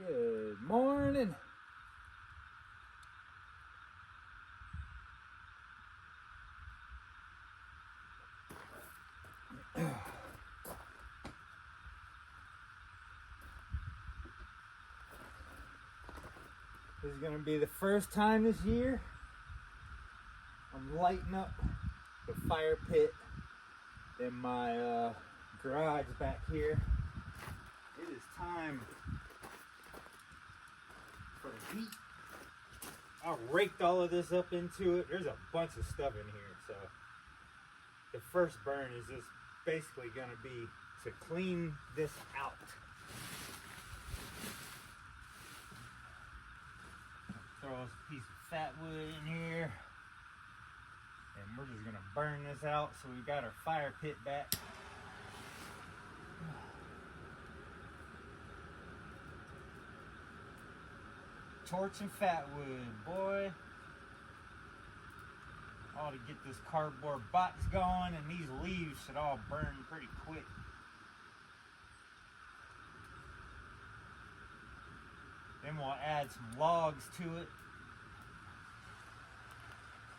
Good morning. This is going to be the first time this year I'm lighting up the fire pit in my garage back here. It is time for heat. I raked all of this up into it. There's a bunch of stuff in here, so the first burn is just basically going to be to clean this out. Throw a piece of fat wood in here, and we're just going to burn this out so we got our fire pit back. Torch and fat wood, boy. Ought to get this cardboard box going, and these leaves should all burn pretty quick. Then we'll add some logs to it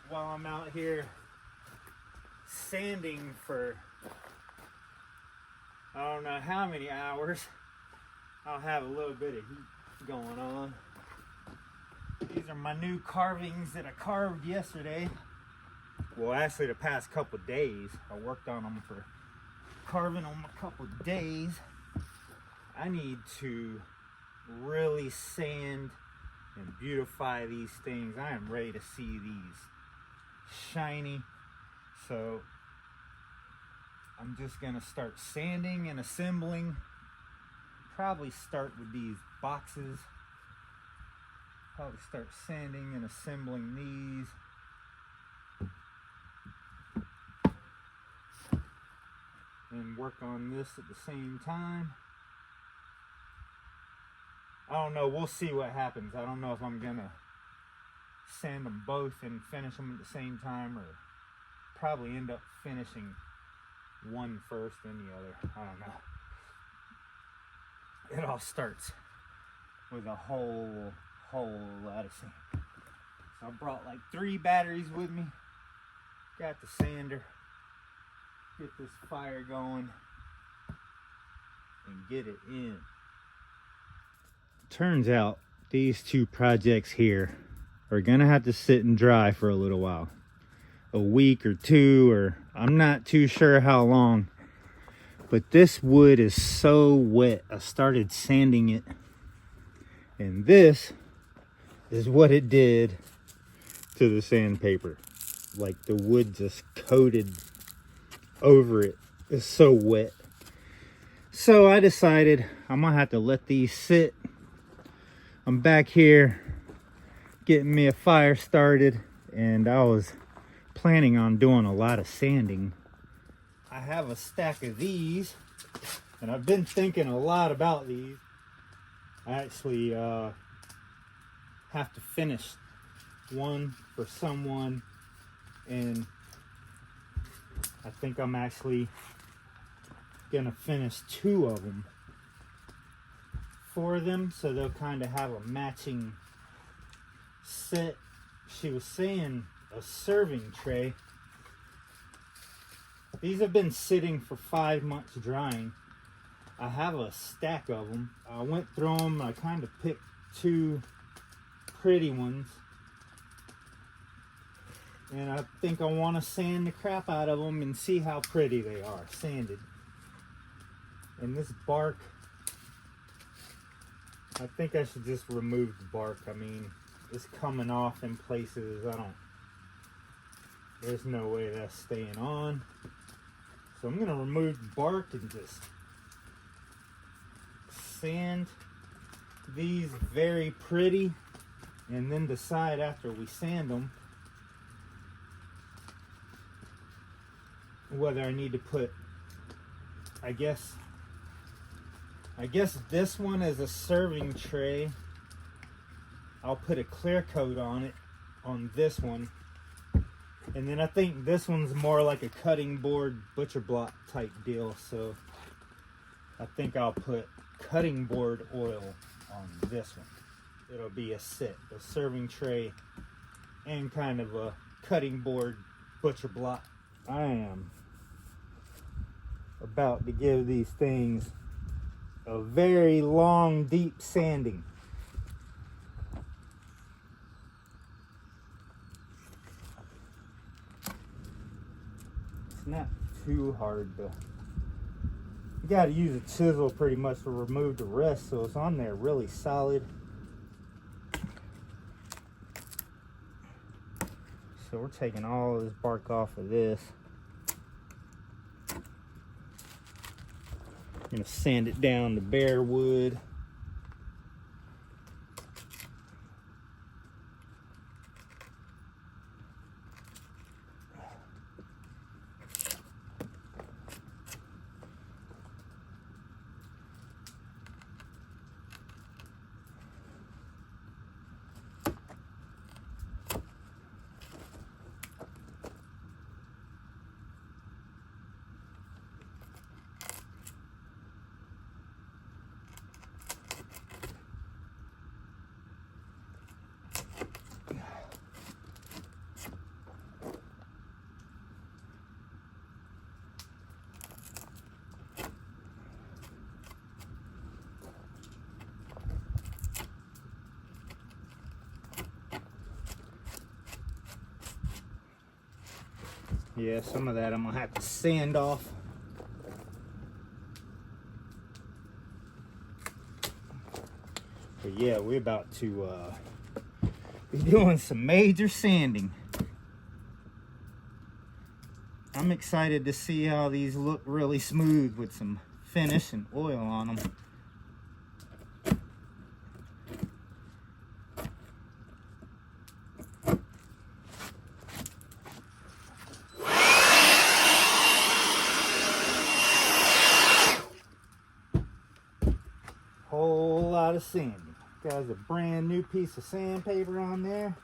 while I'm out here sanding for I don't know how many hours. I'll have a little bit of heat going on. These are my new carvings that I carved yesterday. Well, actually the past couple days. I worked on them for carving them a couple days. I need to really sand and beautify these things. I am ready to see these shiny. So I'm just gonna start sanding and assembling. Probably start with these boxes. Probably start sanding and assembling these. And work on this at the same time. I don't know, we'll see what happens. I don't know if I'm gonna sand them both and finish them at the same time, or probably end up finishing one first then the other. I don't know. It all starts with a whole lot of sand. So I brought like 3 batteries with me. Got the sander. Get this fire going and get it in. Turns out these 2 projects here are gonna have to sit and dry for a little while. A week or 2, or I'm not too sure how long. But this wood is so wet. I started sanding it, and this is what it did to the sandpaper. Like the wood just coated over it. It's so wet. So I decided I'm gonna have to let these sit. I'm back here getting me a fire started, and I was planning on doing a lot of sanding. I have a stack of these, and I've been thinking a lot about these. I actually have to finish one for someone, and I think I'm actually gonna finish 2 of them for them, so they'll kind of have a matching set. She was saying a serving tray. These have been sitting for 5 months drying. I have a stack of them. I went through them. I kind of picked 2 pretty ones, and I think I want to sand the crap out of them and see how pretty they are sanded. And this bark, I think I should just remove the bark. I mean, it's coming off in places. There's no way that's staying on. So I'm gonna remove the bark and just sand these very pretty, and then decide after we sand them whether I need to put, I guess this one is a serving tray. I'll put a clear coat on it, on this one. And then I think this one's more like a cutting board, butcher block type deal. So I think I'll put cutting board oil on this one. It'll be a set, a serving tray, and kind of a cutting board butcher block. I am about to give these things a very long, deep sanding. It's not too hard to. You got to use a chisel pretty much to remove the rest, so it's on there really solid. So we're taking all of this bark off of this. I'm gonna sand it down to bare wood. Yeah, some of that I'm gonna have to sand off. But yeah, we're about to be doing some major sanding. I'm excited to see how these look really smooth with some finish and oil on them. Whole lot of sanding. Got a brand new piece of sandpaper on there.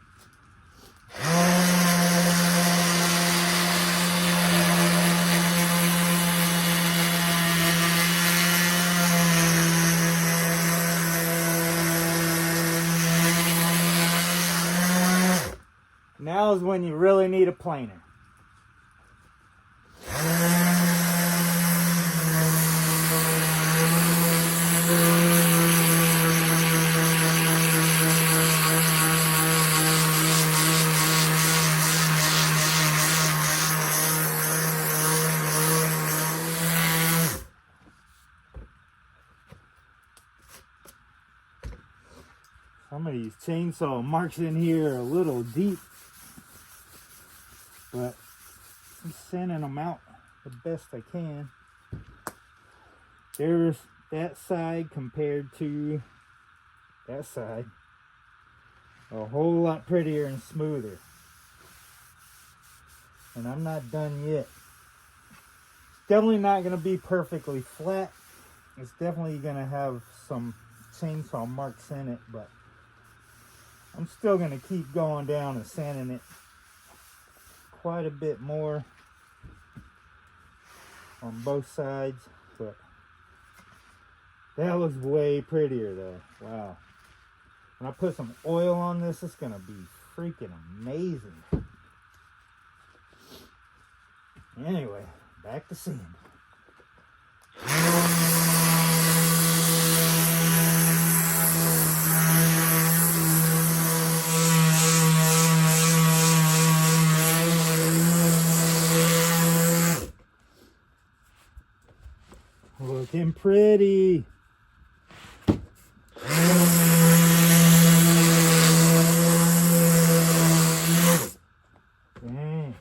Now is when you really need a planer. Some of these chainsaw marks in here are a little deep, but I'm sanding them out the best I can. There's that side compared to that side. A whole lot prettier and smoother. And I'm not done yet. It's definitely not going to be perfectly flat. It's definitely going to have some chainsaw marks in it, but I'm still going to keep going down and sanding it quite a bit more on both sides. But that looks way prettier though. Wow. When I put some oil on this, it's going to be freaking amazing. Anyway, back to sanding. Looking pretty. Dang.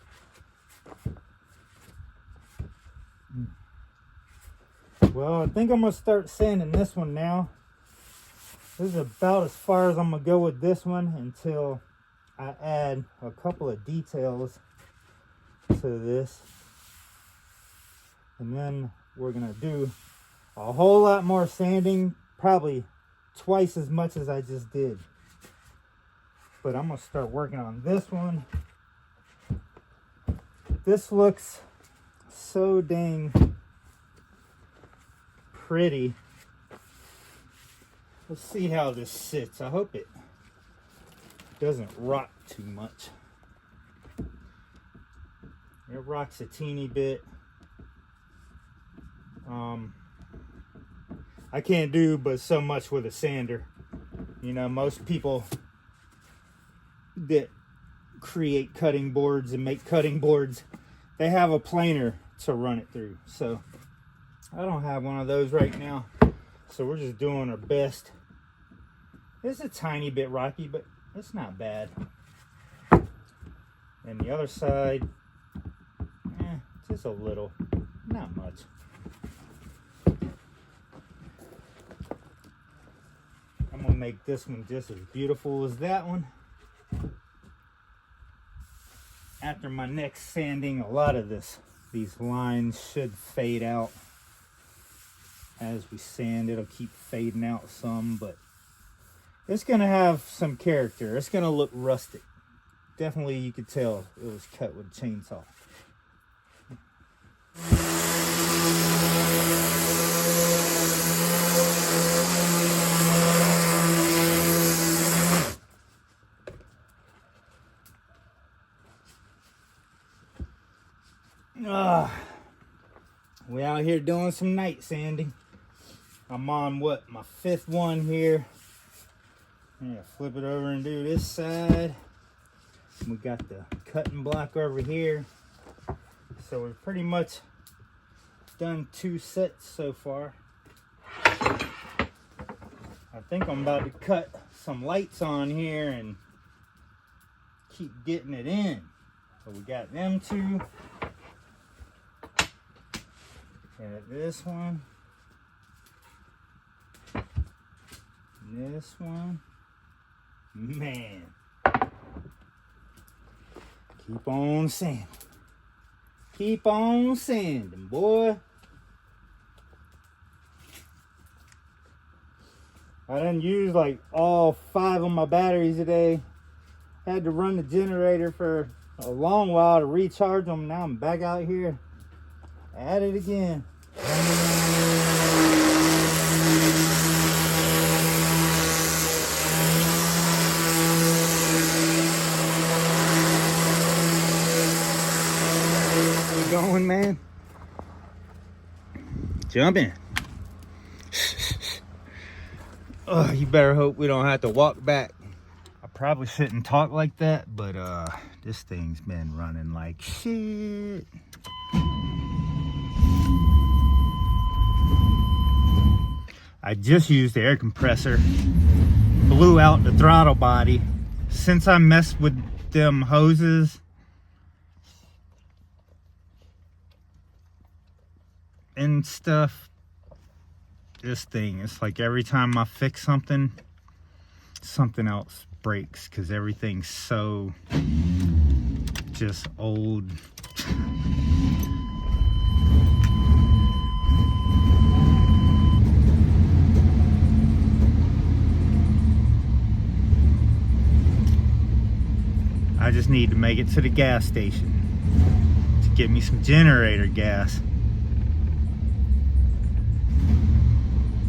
Well, I think I'm going to start sanding this one now. This is about as far as I'm going to go with this one until I add a couple of details to this. And then we're going to do a whole lot more sanding, probably twice as much as I just did. But I'm going to start working on this one. This looks so dang pretty. Let's see how this sits. I hope it doesn't rock too much. It rocks a teeny bit. I can't do but so much with a sander. You know, most people that create cutting boards and make cutting boards, they have a planer to run it through. So I don't have one of those right now. So we're just doing our best. It's a tiny bit rocky, but it's not bad. And the other side, just a little, not much. I'm gonna make this one just as beautiful as that one. After my next sanding, a lot of these lines should fade out. As we sand, it'll keep fading out some, but it's gonna have some character. It's gonna look rustic. Definitely, you could tell it was cut with a chainsaw. We out here doing some night sanding. I'm on what, my 5th one here. I'm gonna flip it over and do this side. We got the cutting block over here. So we're pretty much done 2 sets so far. I think I'm about to cut some lights on here and keep getting it in. So we got them 2. And this one. And this one. Man. Keep on sanding. Keep on sanding, boy. I done used like all 5 of my batteries today. Had to run the generator for a long while to recharge them. Now I'm back out here at it again. You going, man? Jump in. Oh, you better hope we don't have to walk back. I probably shouldn't talk like that, but this thing's been running like shit. I just used the air compressor, blew out the throttle body. Since I messed with them hoses and stuff, this thing, it's like every time I fix something, something else breaks because everything's so just old. I just need to make it to the gas station to get me some generator gas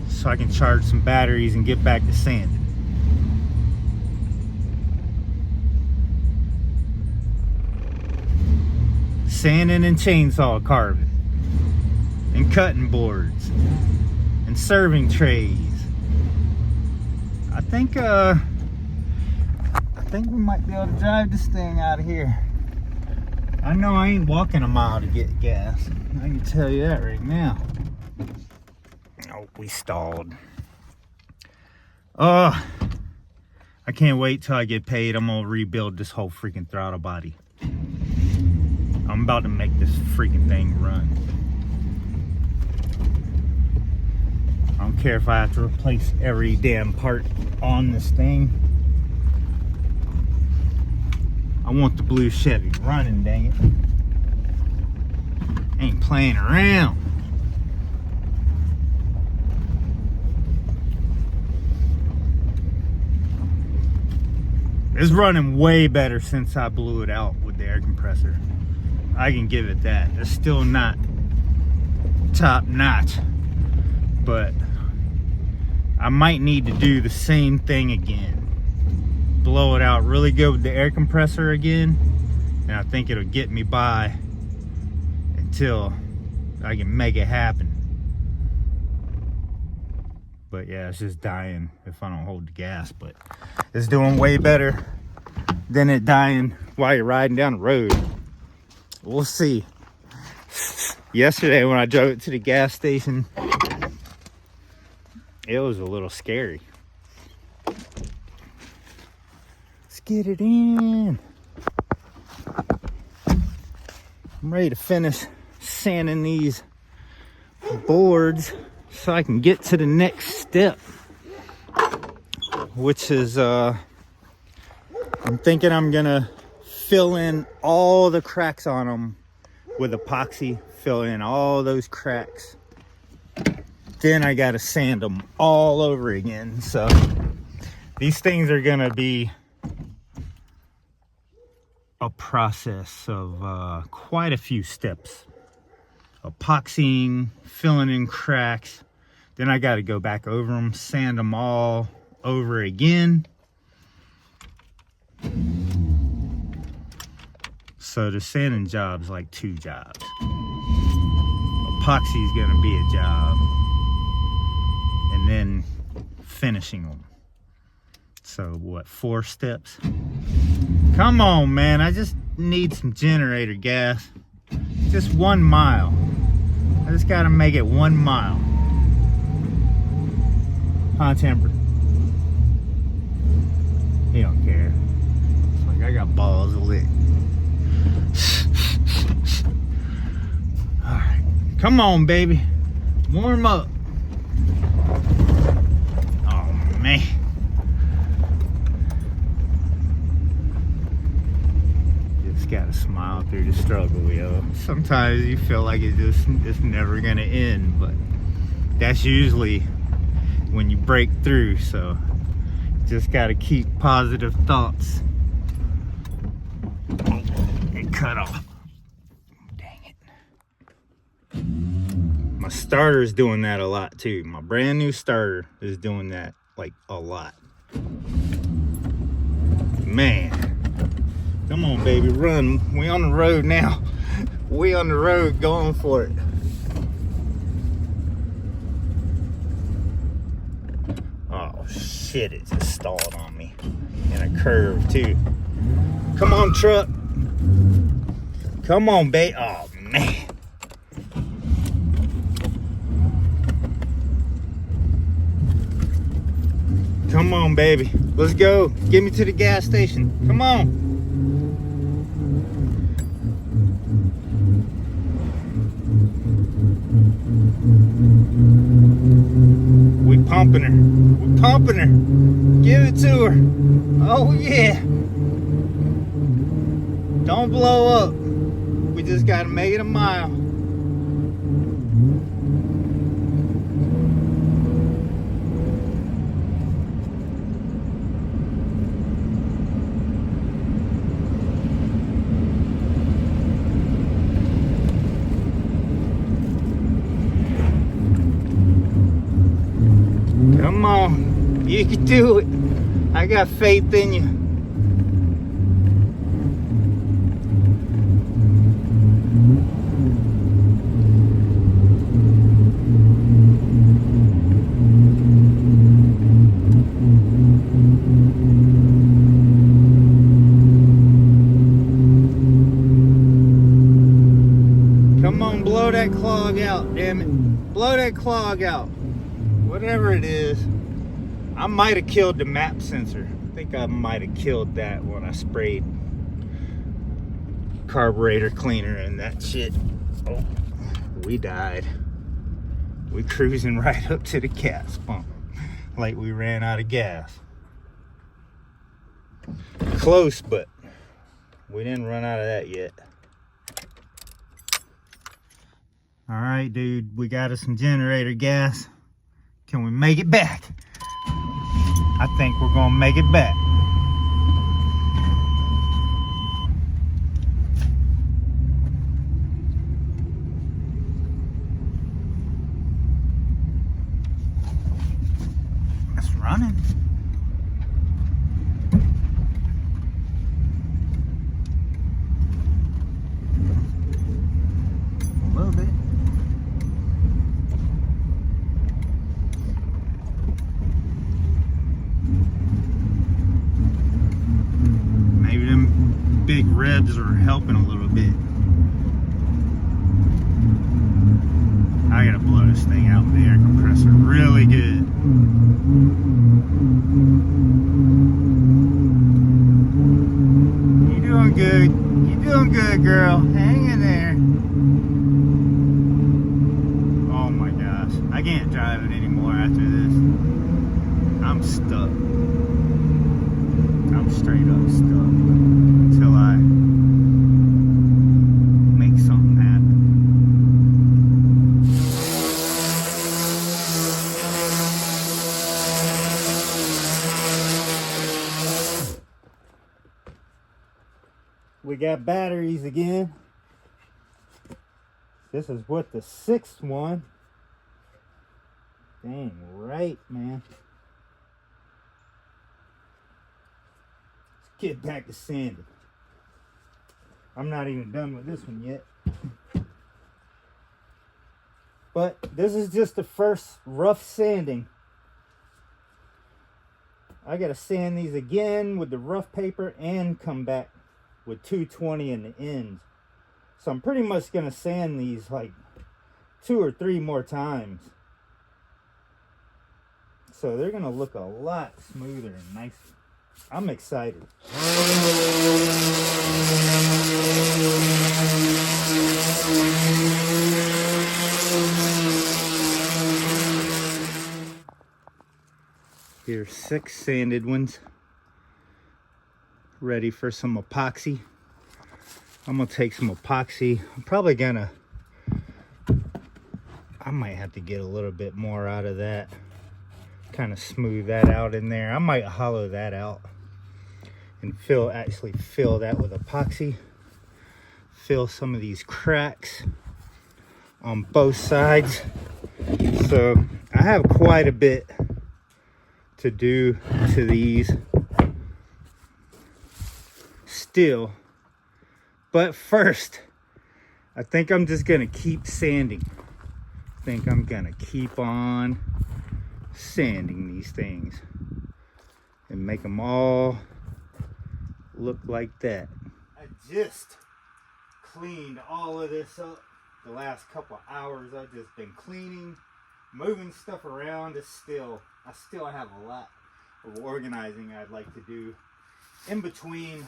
so I can charge some batteries and get back to sanding. Sanding and chainsaw carving and cutting boards and serving trays. I think we might be able to drive this thing out of here. I know I ain't walking a mile to get gas. I can tell you that right now. Oh, we stalled. Oh, I can't wait till I get paid. I'm gonna rebuild this whole freaking throttle body. I'm about to make this freaking thing run. I don't care if I have to replace every damn part on this thing. I want the blue Chevy running, dang it. Ain't playing around. It's running way better since I blew it out with the air compressor. I can give it that. It's still not top notch, but I might need to do the same thing again. Blow it out really good with the air compressor again, and I think it'll get me by until I can make it happen. But yeah, it's just dying if I don't hold the gas, but it's doing way better than it dying while you're riding down the road. We'll see. Yesterday when I drove it to the gas station, it was a little scary. Let's get it in. I'm ready to finish sanding these boards so I can get to the next step, which is I'm thinking I'm gonna fill in all the cracks on them with epoxy, fill in all those cracks. Then I gotta sand them all over again. So these things are gonna be a process of quite a few steps. Epoxying, filling in cracks. Then I gotta go back over them, sand them all over again. So the sanding job's like 2 jobs. Epoxy is gonna be a job, and then finishing them. So what, 4 steps? Come on, man, I just need some generator gas. Just 1 mile. I just gotta make it 1 mile. Hot temper. He don't care. It's like I got balls of lick. Alright. Come on, baby. Warm up. Oh, man. Just gotta smile through the struggle, yo. Sometimes you feel like it's never gonna end, but that's usually when you break through, so just gotta keep positive thoughts. Oh, it cut off. Dang it. My starter's doing that a lot too. My brand new starter is doing that like a lot. Man, come on, baby, run. We on the road now. We on the road going for it. Oh shit, it just stalled on me in a curve too. Come on, truck. Come on, babe. Oh man. Come on, baby. Let's go. Get me to the gas station. Come on. We pumping her. We pumping her. Give it to her. Oh yeah. Don't blow up. We just gotta make it a mile. Come on, you can do it. I got faith in you. Come on, blow that clog out, damn it. Blow that clog out. Whatever it is. I might have killed the map sensor. I think I might have killed that when I sprayed carburetor cleaner and that shit. Oh, we died. We cruising right up to the gas pump like we ran out of gas. Close, but we didn't run out of that yet. All right, dude, we got us some generator gas. Can we make it back? I think we're gonna make it back. big ribs are helping a little bit. I gotta blow this thing out with the air compressor really good. You doing good. You doing good, girl. Hang in there. Oh my gosh. I can't drive it anymore after this. I'm stuck. I'm straight up stuck until I make something happen. We got batteries again. This is what, the 6th one? Dang right, man. Let's get back to sanding. I'm not even done with this one yet. But this is just the first rough sanding. I gotta sand these again with the rough paper and come back with 220 in the ends. So I'm pretty much gonna sand these like 2 or 3 more times. So they're gonna look a lot smoother and nicer. I'm excited. Here's 6 sanded ones. Ready for some epoxy. I'm gonna take some epoxy. I might have to get a little bit more out of that. Kind of smooth that out in there. I might hollow that out and actually fill that with epoxy. Fill some of these cracks on both sides. So I have quite a bit to do to these still. But first, I think I'm just gonna keep sanding. I think I'm gonna keep on sanding these things and make them all look like that. I just cleaned all of this up the last couple hours. I've just been cleaning, moving stuff around. I still have a lot of organizing I'd like to do in between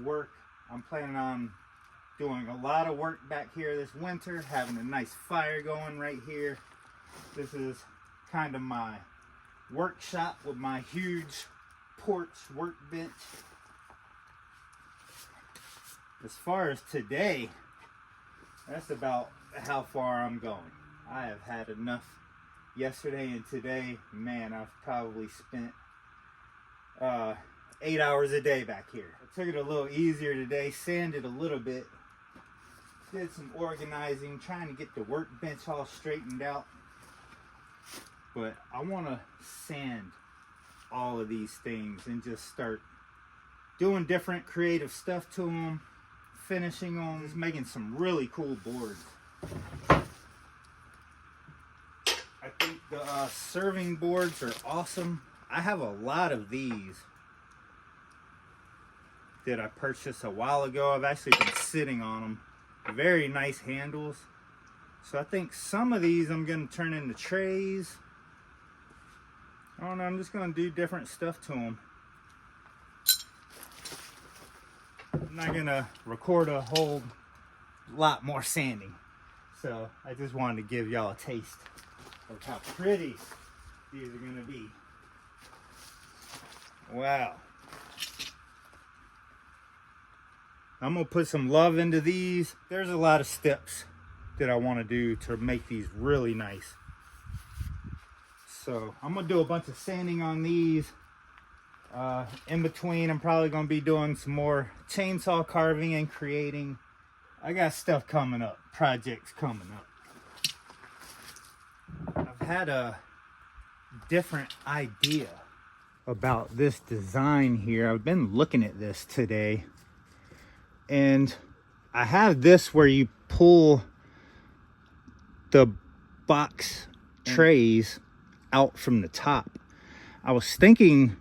work. I'm planning on doing a lot of work back here this winter, having a nice fire going right here. This is kind of my workshop with my huge porch workbench. As far as today, that's about how far I'm going. I have had enough yesterday and today. Man, I've probably spent 8 hours a day back here. I took it a little easier today, sanded a little bit, did some organizing, trying to get the workbench all straightened out. But I want to sand all of these things and just start doing different creative stuff to them, finishing them, just making some really cool boards. I think the serving boards are awesome. I have a lot of these that I purchased a while ago. I've actually been sitting on them. Very nice handles. So I think some of these I'm going to turn into trays. I don't know, I'm just going to do different stuff to them. I'm not going to record a whole lot more sanding. So I just wanted to give y'all a taste of how pretty these are going to be. Wow. I'm going to put some love into these. There's a lot of steps that I want to do to make these really nice. So I'm going to do a bunch of sanding on these. In between, I'm probably going to be doing some more chainsaw carving and creating. I got stuff coming up, projects coming up. I've had a different idea about this design here. I've been looking at this today. And I have this where you pull the box trays out from the top. I was thinking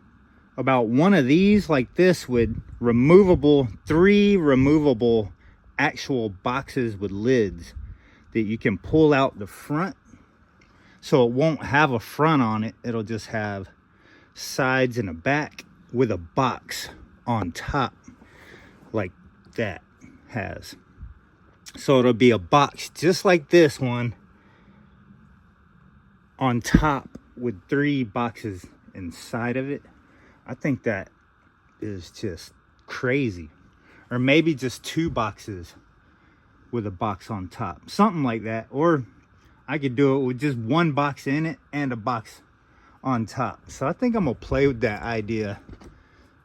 about one of these like this with removable, 3 removable actual boxes with lids that you can pull out the front, so it won't have a front on it. It'll just have sides and a back with a box on top like that has. So it'll be a box just like this one on top with 3 boxes inside of it. I think that is just crazy. Or maybe just 2 boxes with a box on top, something like that. Or I could do it with just 1 box in it and a box on top. So I think I'm gonna play with that idea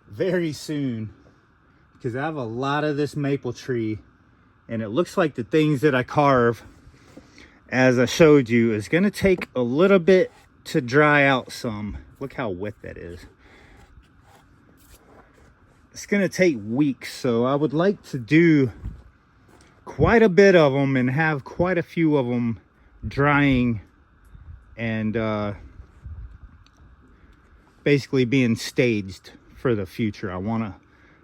very soon, because I have a lot of this maple tree, and it looks like the things that I carve, as I showed you, is gonna take a little bit to dry out some. Look how wet that is. It's gonna take weeks, so I would like to do quite a bit of them and have quite a few of them drying and basically being staged for the future. I want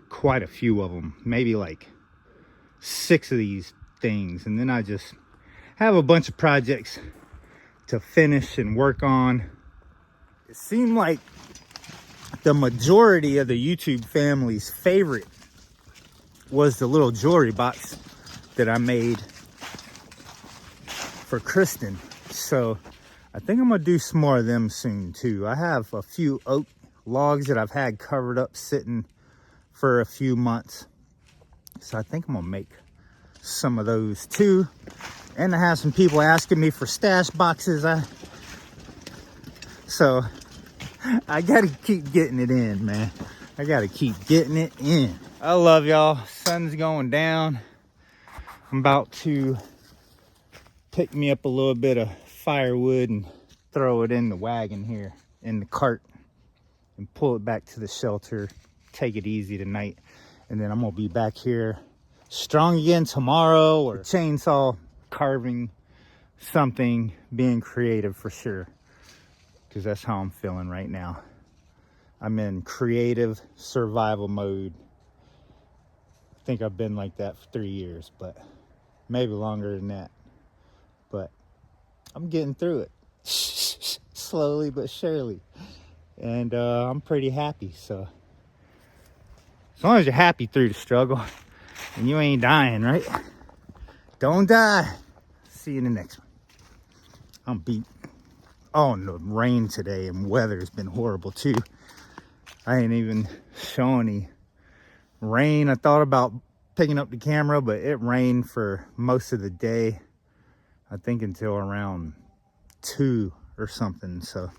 quite a few of them, maybe like 6 of these things, and then I just have a bunch of projects to finish and work on. It seemed like the majority of the YouTube family's favorite was the little jewelry box that I made for Kristen. So I think I'm gonna do some more of them soon too. I have a few oak logs that I've had covered up sitting for a few months. So I think I'm gonna make some of those too. And I have some people asking me for stash boxes. So I gotta keep getting it in, man. I gotta keep getting it in. I love y'all. Sun's going down. I'm about to pick me up a little bit of firewood and throw it in the wagon here, in the cart, and pull it back to the shelter. Take it easy tonight. And then I'm gonna be back here strong again tomorrow, or chainsaw carving something, being creative for sure. Because that's how I'm feeling right now. I'm in creative survival mode. I think I've been like that for 3 years, but maybe longer than that. But I'm getting through it slowly but surely, and I'm pretty happy. So as long as you're happy through the struggle and you ain't dying, right? Don't die. See you in the next one. I'm beat. Oh, and the rain today and weather has been horrible too. I ain't even show any rain. I thought about picking up the camera, but it rained for most of the day. I think until around 2 or something. So